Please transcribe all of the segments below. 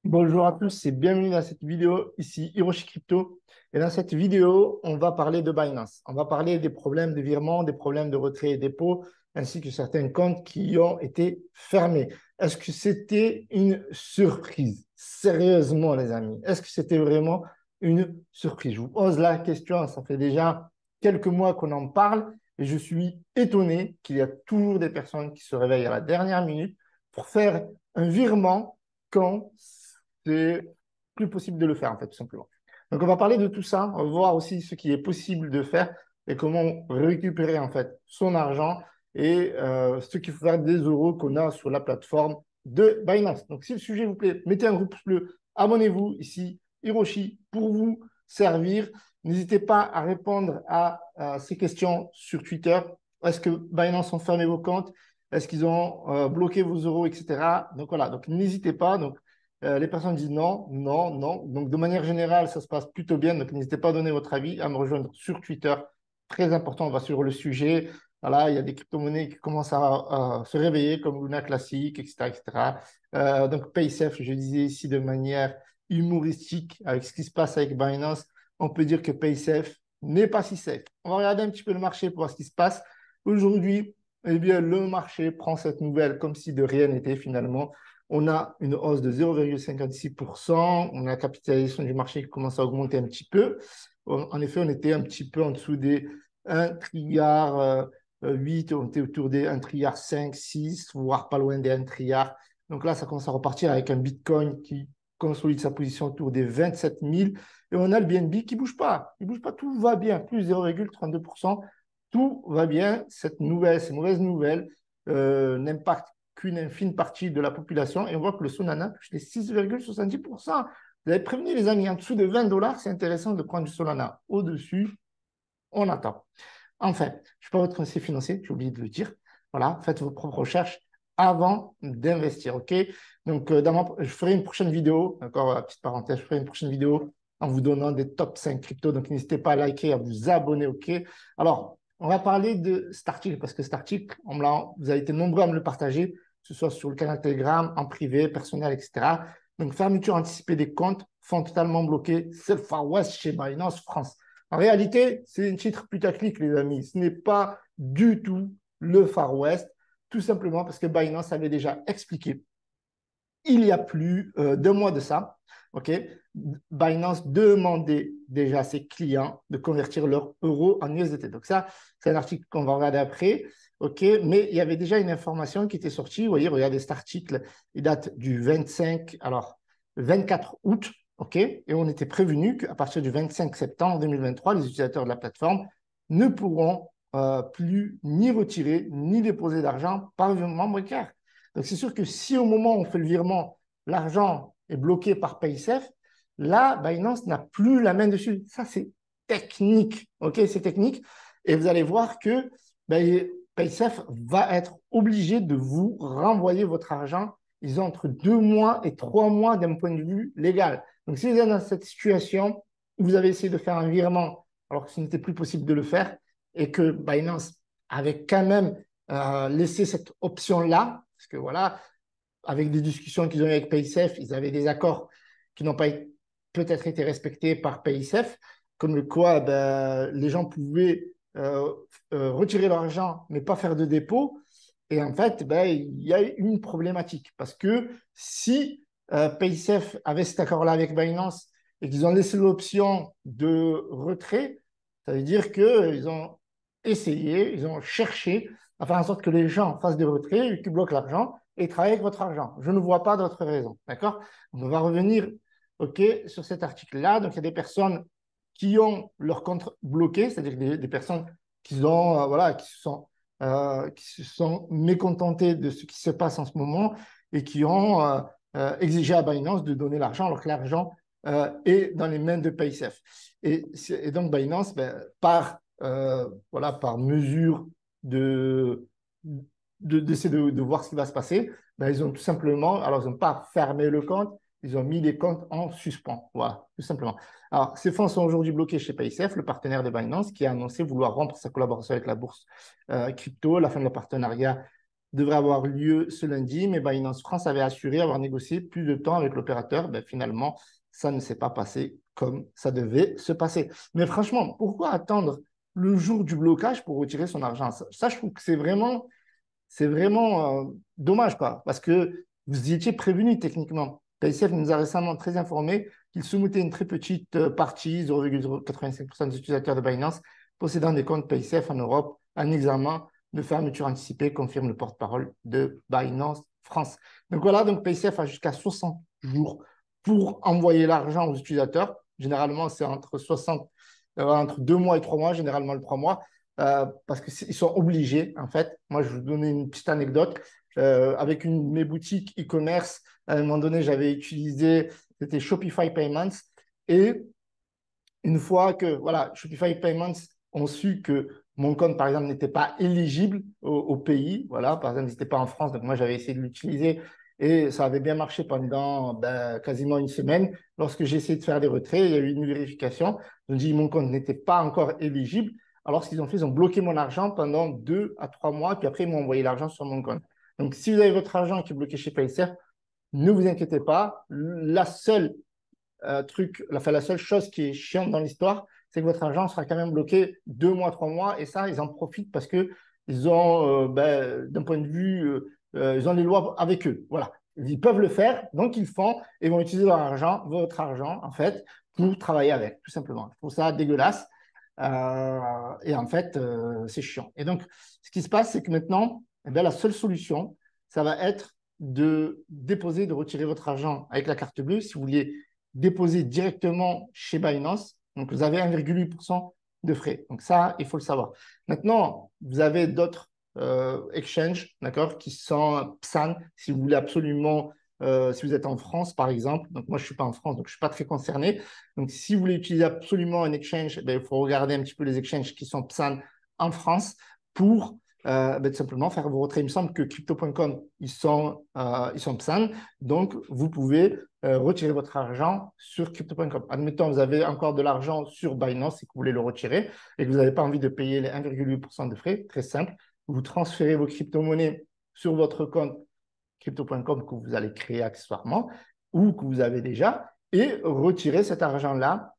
Bonjour à tous et bienvenue dans cette vidéo, ici Hiroshi Crypto. Et dans cette vidéo, on va parler de Binance. On va parler des problèmes de virement, des problèmes de retrait et dépôt, ainsi que certains comptes qui ont été fermés. Est-ce que c'était une surprise? Sérieusement, les amis, est-ce que c'était vraiment une surprise? Je vous pose la question, ça fait déjà quelques mois qu'on en parle et je suis étonné qu'il y a toujours des personnes qui se réveillent à la dernière minute pour faire un virement quand c'est plus possible de le faire, en fait, tout simplement. Donc, on va parler de tout ça. On va voir aussi ce qui est possible de faire et comment récupérer, en fait, son argent et ce qu'il faut faire des euros qu'on a sur la plateforme de Binance. Donc, si le sujet vous plaît, mettez un gros pouce bleu, abonnez-vous ici, Hiroshi, pour vous servir. N'hésitez pas à répondre à ces questions sur Twitter. Est-ce que Binance ont fermé vos comptes? Est-ce qu'ils ont bloqué vos euros, etc. Donc voilà, donc n'hésitez pas. Donc les personnes disent non, non, non. Donc, de manière générale, ça se passe plutôt bien. Donc, n'hésitez pas à donner votre avis, à me rejoindre sur Twitter. Très important, on va sur le sujet. Voilà, il y a des crypto-monnaies qui commencent à se réveiller, comme Luna Classic, etc., etc. Donc, PaySafe, je disais ici de manière humoristique, avec ce qui se passe avec Binance, on peut dire que PaySafe n'est pas si safe. On va regarder un petit peu le marché pour voir ce qui se passe. Aujourd'hui, eh bien, le marché prend cette nouvelle comme si de rien n'était finalement. On a une hausse de 0,56%. On a la capitalisation du marché qui commence à augmenter un petit peu. En effet, on était un petit peu en dessous des 1 trilliard 8, on était autour des 1 trilliard 5, 6, voire pas loin des 1 trilliard. Donc là, ça commence à repartir avec un Bitcoin qui consolide sa position autour des 27 000. Et on a le BNB qui ne bouge pas. Il ne bouge pas, tout va bien, plus 0,32%. Tout va bien. Ces mauvaises nouvelles n'impactent qu'une infime partie de la population. Et on voit que le Solana touche les 6,70%. Vous avez prévenu les amis, en dessous de 20 dollars, c'est intéressant de prendre du Solana. Au-dessus, on attend. Enfin, je ne suis pas votre conseiller financier, j'ai oublié de le dire. Voilà, faites vos propres recherches avant d'investir, OK? Donc, je ferai une prochaine vidéo, encore petite parenthèse, je ferai une prochaine vidéo en vous donnant des top 5 cryptos. Donc, n'hésitez pas à liker, à vous abonner, OK? Alors, on va parler de cet article parce que cet article, vous avez été nombreux à me le partager, que ce soit sur le canal Telegram, en privé, personnel, etc. Donc, fermeture anticipée des comptes, fonds totalement bloqués, c'est le Far West chez Binance France. En réalité, c'est un titre putaclic, les amis. Ce n'est pas du tout le Far West, tout simplement parce que Binance avait déjà expliqué il y a plus d'un mois de ça, ok, Binance demandait déjà à ses clients de convertir leurs euros en USDT. Donc ça, c'est un article qu'on va regarder après, ok, mais il y avait déjà une information qui était sortie. Vous voyez, regardez cet article, il date du 25, alors 24 août, ok, et on était prévenu qu'à partir du 25 septembre 2023, les utilisateurs de la plateforme ne pourront plus ni retirer ni déposer d'argent par virement bancaire. Donc, c'est sûr que si au moment où on fait le virement, l'argent est bloqué par PaySafe, là, Binance n'a plus la main dessus. Ça, c'est technique. OK, c'est technique. Et vous allez voir que PaySafe va être obligé de vous renvoyer votre argent. Ils ont entre 2 mois et 3 mois d'un point de vue légal. Donc, si vous êtes dans cette situation où vous avez essayé de faire un virement alors que ce n'était plus possible de le faire et que Binance avait quand même laissé cette option-là, parce que voilà, avec des discussions qu'ils ont eues avec PaySafe, ils avaient des accords qui n'ont pas peut-être été respectés par PaySafe, comme le quoi ben, les gens pouvaient retirer leur argent mais pas faire de dépôt. Et en fait, ben, il y a une problématique parce que si PaySafe avait cet accord-là avec Binance et qu'ils ont laissé l'option de retrait, ça veut dire qu'ils ont essayé, ils ont cherché à faire en sorte que les gens fassent des retraits et qu'ils bloquent l'argent et travaillent avec votre argent. Je ne vois pas d'autre raison. D'accord? On va revenir sur cet article-là. Donc, il y a des personnes qui ont leur compte bloqué, c'est-à-dire des personnes voilà, qui se sont mécontentées de ce qui se passe en ce moment et qui ont exigé à Binance de donner l'argent alors que l'argent est dans les mains de PaySafe. Et donc, Binance, ben, voilà, par mesure de, d'essayer de voir ce qui va se passer, ben, ils ont tout simplement, alors ils n'ont pas fermé le compte, ils ont mis les comptes en suspens. Voilà, tout simplement. Alors, ces fonds sont aujourd'hui bloqués chez PaySafe, le partenaire de Binance, qui a annoncé vouloir rompre sa collaboration avec la bourse crypto. La fin de le partenariat devrait avoir lieu ce lundi, mais Binance France avait assuré avoir négocié plus de temps avec l'opérateur. Ben, finalement, ça ne s'est pas passé comme ça devait se passer. Mais franchement, pourquoi attendre le jour du blocage pour retirer son argent? Ça, je trouve que c'est vraiment dommage, quoi, parce que vous y étiez prévenu techniquement. PaySafe nous a récemment très informé qu'il soumettait une très petite partie, 0,85% des utilisateurs de Binance, possédant des comptes PaySafe en Europe, un examen de fermeture anticipée, confirme le porte-parole de Binance France. Donc voilà, donc PaySafe a jusqu'à 60 jours pour envoyer l'argent aux utilisateurs. Généralement, c'est entre 2 mois et 3 mois, généralement le 3 mois. Parce qu'ils sont obligés, en fait. Moi, je vais vous donner une petite anecdote. Avec mes boutiques e-commerce, à un moment donné, j'avais utilisé, c'était Shopify Payments. Et une fois que, voilà, Shopify Payments ont su que mon compte, par exemple, n'était pas éligible au pays, voilà, par exemple, il n'était pas en France, donc moi, j'avais essayé de l'utiliser et ça avait bien marché pendant quasiment une semaine. Lorsque j'ai essayé de faire des retraits, il y a eu une vérification. Ils ont dit que mon compte n'était pas encore éligible. Alors, ce qu'ils ont fait, ils ont bloqué mon argent pendant 2 à 3 mois, puis après, ils m'ont envoyé l'argent sur mon compte. Donc, si vous avez votre argent qui est bloqué chez Paysaf, ne vous inquiétez pas. La seule chose qui est chiante dans l'histoire, c'est que votre argent sera quand même bloqué 2 mois, 3 mois, et ça, ils en profitent parce que ils ont, d'un point de vue, ils ont les lois avec eux. Voilà, ils peuvent le faire, donc ils le font et vont utiliser leur argent, votre argent, en fait, pour travailler avec, tout simplement. Je trouve ça dégueulasse. Et en fait, c'est chiant. Et donc, ce qui se passe, c'est que maintenant, eh bien, la seule solution, ça va être de déposer, de retirer votre argent avec la carte bleue. Si vous voulez déposer directement chez Binance, donc vous avez 1,8% de frais. Donc ça, il faut le savoir. Maintenant, vous avez d'autres exchanges, d'accord, qui sont PSAN, si vous voulez absolument, si vous êtes en France, par exemple. Donc moi, je ne suis pas en France, donc je ne suis pas très concerné. Donc si vous voulez utiliser absolument un exchange, ben, il faut regarder un petit peu les exchanges qui sont PSAN en France pour tout simplement faire vos retraits. Il me semble que crypto.com, ils sont PSAN, donc vous pouvez retirer votre argent sur crypto.com. Admettons, vous avez encore de l'argent sur Binance et que vous voulez le retirer et que vous n'avez pas envie de payer les 1,8% de frais, très simple, vous transférez vos crypto-monnaies sur votre compte crypto.com que vous allez créer accessoirement ou que vous avez déjà et retirer cet argent-là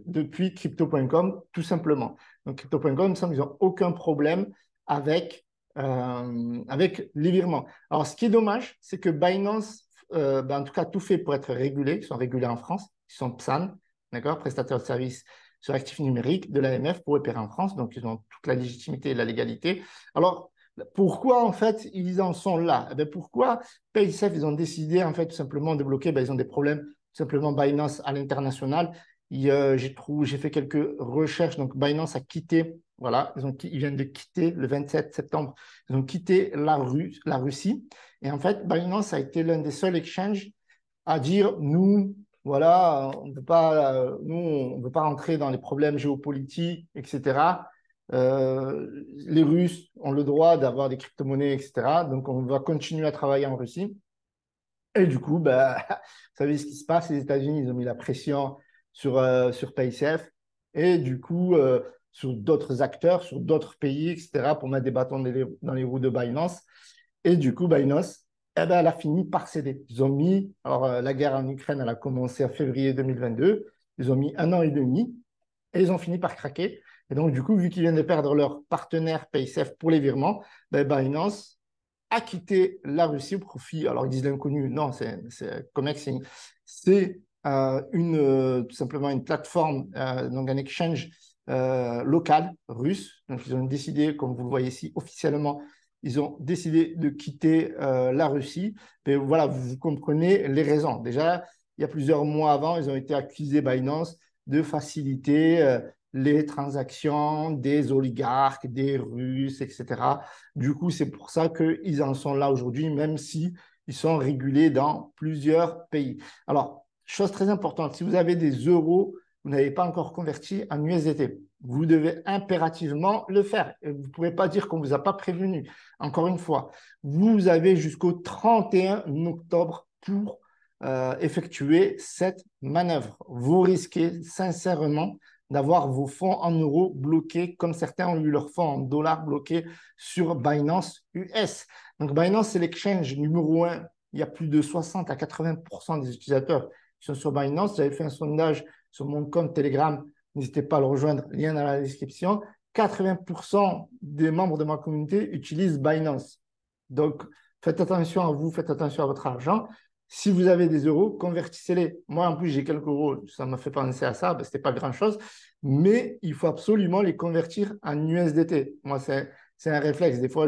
depuis crypto.com tout simplement. Donc crypto.com, il me semble qu'ils n'ont aucun problème avec les virements. Alors, ce qui est dommage, c'est que Binance, en tout cas, tout fait pour être régulé. Ils sont régulés en France. Ils sont PSAN, d'accord, prestataires de services sur actifs numériques de l'AMF pour opérer en France. Donc, ils ont toute la légitimité et la légalité. Alors, pourquoi, en fait, ils en sont là? Pourquoi PaySafe, ils ont décidé, en fait, tout simplement de bloquer? Ils ont des problèmes, tout simplement, Binance à l'international. J'ai fait quelques recherches. Donc, Binance a quitté, voilà, ils viennent de quitter le 27 septembre, ils ont quitté la Russie. Et en fait, Binance a été l'un des seuls exchanges à dire, nous, voilà, on ne veut pas, nous, on veut pas rentrer dans les problèmes géopolitiques, etc. Les Russes ont le droit d'avoir des crypto-monnaies, etc. Donc, on va continuer à travailler en Russie. Et du coup, vous savez ce qui se passe, les États-Unis, ils ont mis la pression sur PaySafe et du coup, sur d'autres acteurs, sur d'autres pays, etc., pour mettre des bâtons dans les roues de Binance. Et du coup, Binance, elle a fini par céder. Alors la guerre en Ukraine, elle a commencé en février 2022. Ils ont mis 1 an et demi et ils ont fini par craquer. Et donc, du coup, vu qu'ils viennent de perdre leur partenaire PaySafe pour les virements, Binance a quitté la Russie au profit, alors ils disent l'inconnu, non, c'est Comex, c'est tout simplement une plateforme, donc un exchange local russe. Donc ils ont décidé, comme vous le voyez ici, officiellement, ils ont décidé de quitter la Russie. Mais voilà, vous comprenez les raisons. Déjà, il y a plusieurs mois avant, ils ont été accusés, Binance, de faciliter les transactions des oligarques, des Russes, etc. Du coup, c'est pour ça qu'ils en sont là aujourd'hui, même si ils sont régulés dans plusieurs pays. Alors, chose très importante, si vous avez des euros, vous n'avez pas encore converti en USDT. Vous devez impérativement le faire. Et vous ne pouvez pas dire qu'on ne vous a pas prévenu. Encore une fois, vous avez jusqu'au 31 octobre pour effectuer cette manœuvre. Vous risquez sincèrement d'avoir vos fonds en euros bloqués, comme certains ont eu leurs fonds en dollars bloqués sur Binance US. Donc, Binance, c'est l'exchange numéro un. Il y a plus de 60 à 80% des utilisateurs qui sont sur Binance. J'avais fait un sondage sur mon compte Telegram. N'hésitez pas à le rejoindre, lien dans la description. 80% des membres de ma communauté utilisent Binance. Donc, faites attention à vous, faites attention à votre argent. Si vous avez des euros, convertissez-les. Moi, en plus, j'ai quelques euros. Ça m'a fait penser à ça. Ben, ce n'était pas grand-chose. Mais il faut absolument les convertir en USDT. Moi, c'est un réflexe. Des fois,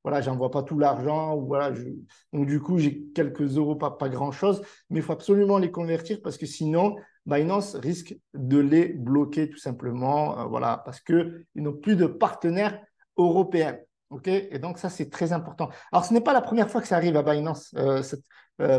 voilà, j'envoie pas tout l'argent. Voilà, donc, du coup, j'ai quelques euros, pas grand-chose. Mais il faut absolument les convertir parce que sinon, Binance risque de les bloquer tout simplement. Voilà, parce qu'ils n'ont plus de partenaires européens. OK? Et donc, ça, c'est très important. Alors, ce n'est pas la première fois que ça arrive à Binance, cette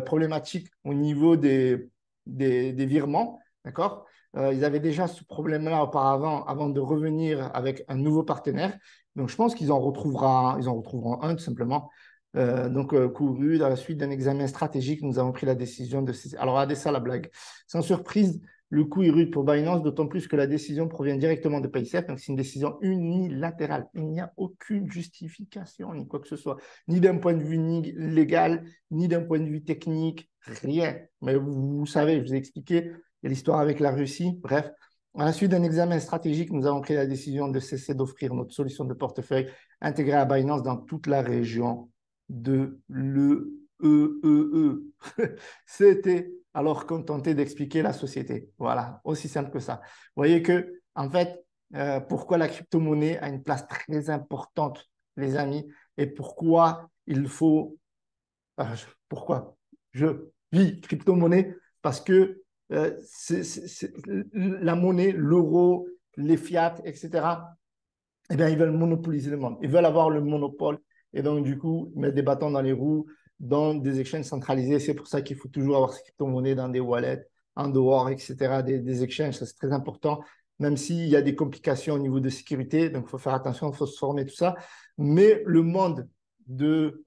problématique au niveau des virements. D'accord? Ils avaient déjà ce problème-là auparavant, avant de revenir avec un nouveau partenaire. Donc, je pense qu'ils en retrouveront un, tout simplement. Couru, dans la suite d'un examen stratégique, nous avons pris la décision de... Alors, regardez ça, la blague. Sans surprise, le coup est rude pour Binance, d'autant plus que la décision provient directement de PaySafe. Donc, c'est une décision unilatérale. Il n'y a aucune justification, ni quoi que ce soit, ni d'un point de vue légal, ni d'un point de vue technique, rien. Mais vous savez, je vous ai expliqué, il y a l'histoire avec la Russie. Bref, à la suite d'un examen stratégique, nous avons pris la décision de cesser d'offrir notre solution de portefeuille intégrée à Binance dans toute la région de l'EEE. C'était alors contenter d'expliquer la société. Voilà, aussi simple que ça. Vous voyez que, en fait, pourquoi la crypto-monnaie a une place très importante, les amis, et pourquoi il faut... pourquoi je vis crypto-monnaie? Parce que la monnaie, l'euro, les fiat, etc., eh bien, ils veulent monopoliser le monde. Ils veulent avoir le monopole. Et donc, du coup, ils mettent des bâtons dans les roues dans des exchanges centralisés. C'est pour ça qu'il faut toujours avoir ces crypto-monnaies dans des wallets, en dehors, etc., des exchanges. Ça, c'est très important, même s'il y a des complications au niveau de sécurité. Donc, il faut faire attention, il faut se former, tout ça. Mais le monde de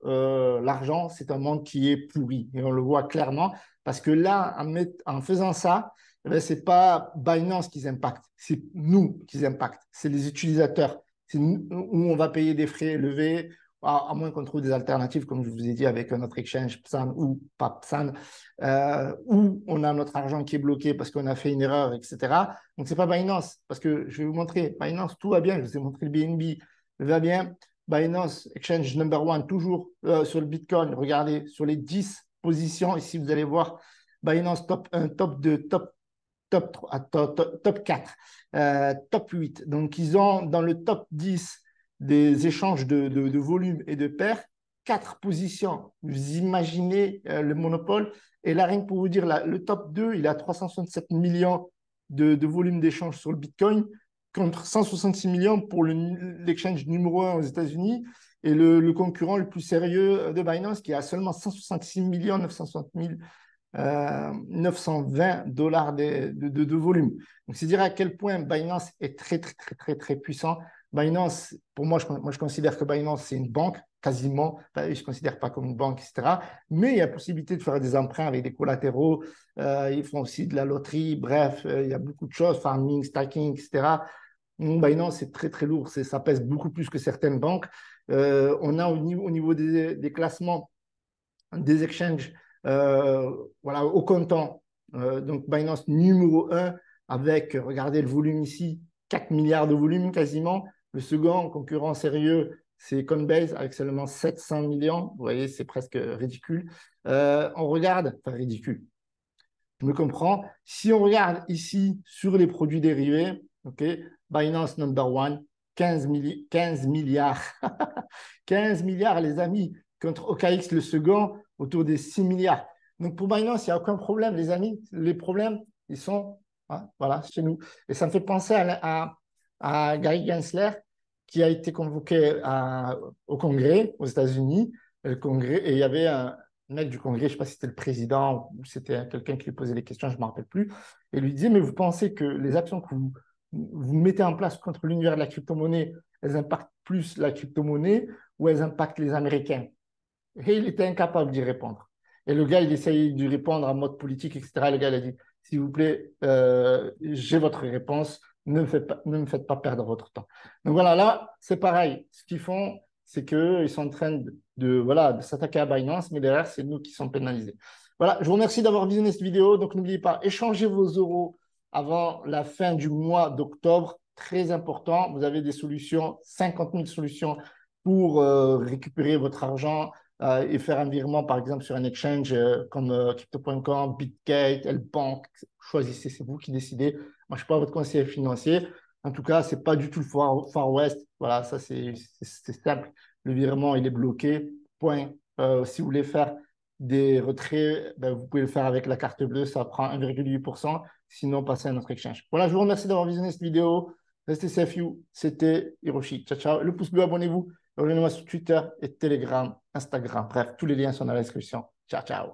l'argent, c'est un monde qui est pourri. Et on le voit clairement parce que là, en faisant ça, ce n'est pas Binance qui impacte, c'est nous qui impacte, c'est les utilisateurs. C'est nous, où on va payer des frais élevés, à moins qu'on trouve des alternatives, comme je vous ai dit, avec notre exchange PSAN ou pas PSAN, où on a notre argent qui est bloqué parce qu'on a fait une erreur, etc. Donc, ce n'est pas Binance, parce que je vais vous montrer, Binance, tout va bien, je vous ai montré le BNB, va bien. Binance, exchange number one, toujours sur le Bitcoin. Regardez, sur les 10 positions, ici, vous allez voir Binance top 1, top 2, top 4, top 8. Donc, ils ont dans le top 10 des échanges de volume et de paires, 4 positions. Vous imaginez le monopole. Et là, rien que pour vous dire, le top 2, il a 367 millions de volume d'échange sur le Bitcoin contre 166 millions pour l'exchange numéro 1 aux États-Unis et le concurrent le plus sérieux de Binance qui a seulement 166 millions 960 000 920 dollars de volume. Donc, c'est dire à quel point Binance est très, très, très, très, très puissant. Binance, pour moi, je considère que Binance, c'est une banque, quasiment. Je ne considère pas comme une banque, etc. Mais il y a possibilité de faire des emprunts avec des collatéraux. Ils font aussi de la loterie. Bref, il y a beaucoup de choses, farming, stacking, etc. Binance, c'est très, très lourd. Ça pèse beaucoup plus que certaines banques. On a au niveau des classements des exchanges voilà, au comptant. Donc, Binance numéro 1 avec, regardez le volume ici, 4 milliards de volume quasiment. Le second concurrent sérieux, c'est Coinbase avec seulement 700 millions. Vous voyez, c'est presque ridicule. On regarde, enfin ridicule, je me comprends. Si on regarde ici sur les produits dérivés, OK, Binance number one, 15 milliards. 15 milliards, les amis, contre OKX, le second, autour des 6 milliards. Donc, pour Binance, il n'y a aucun problème, les amis. Les problèmes, ils sont voilà, chez nous. Et ça me fait penser à Gary Gensler, qui a été convoqué au Congrès aux États-Unis. Le Congrès, et il y avait un mec du Congrès, je ne sais pas si c'était le président ou c'était quelqu'un qui lui posait des questions, je ne me rappelle plus, et lui disait, mais vous pensez que les actions que vous mettez en place contre l'univers de la crypto-monnaie, elles impactent plus la crypto-monnaie ou elles impactent les Américains? Et il était incapable d'y répondre. Et le gars, il essayait de répondre en mode politique, etc. Le gars, il a dit, s'il vous plaît, j'ai votre réponse. ne me faites pas perdre votre temps. Donc voilà, là, c'est pareil. Ce qu'ils font, c'est qu'ils sont en train voilà, de s'attaquer à Binance, mais derrière, c'est nous qui sommes pénalisés. Voilà, je vous remercie d'avoir visionné cette vidéo. Donc, n'oubliez pas, échangez vos euros avant la fin du mois d'octobre. Très important. Vous avez des solutions, 50 000 solutions pour récupérer votre argent et faire un virement, par exemple, sur un exchange comme Crypto.com, Bitgate, L-Bank. Choisissez, c'est vous qui décidez. Moi, je ne suis pas votre conseiller financier. En tout cas, ce n'est pas du tout le Far West. Voilà, ça, c'est simple. Le virement, il est bloqué. Point. Si vous voulez faire des retraits, ben, vous pouvez le faire avec la carte bleue. Ça prend 1,8%. Sinon, passez à notre exchange. Voilà, je vous remercie d'avoir visionné cette vidéo. Restez safe, you. C'était Hiroshi. Ciao, ciao. Le pouce bleu, abonnez-vous. Rejoignez-moi sur Twitter et Telegram, Instagram. Bref, tous les liens sont dans la description. Ciao, ciao.